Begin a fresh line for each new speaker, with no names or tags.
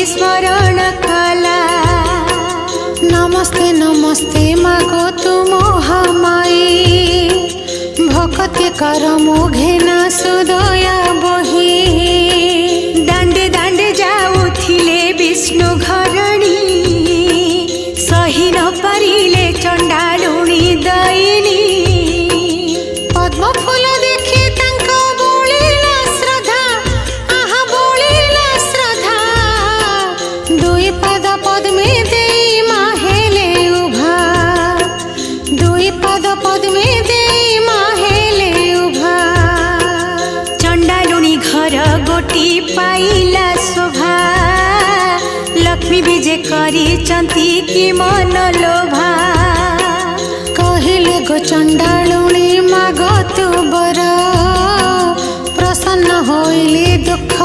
स्मरण कला।
नमस्ते नमस्ते मागो तुम महामाई, भक्ति कर मुघेना सुदया बही।
दांडे दांडे जाऊथिले विष्णु घरणी, सही न पारिले चंडालुणी दयिनी।
पद्म फूल देखी तांको बोलिला श्रद्धा, आहा बोलिला श्रद्धा। दुई पद पद्मे देई माहेले उभा, दुई पद पद्मे देई माहेले उभा।
चंडालुणी घर गोटी पाइला शोभा, लक्ष्मी विजय करिचंती कि मन लोभा।
कहिले गो चंडालुणी माग तू बर, प्रसन्न होइले दुख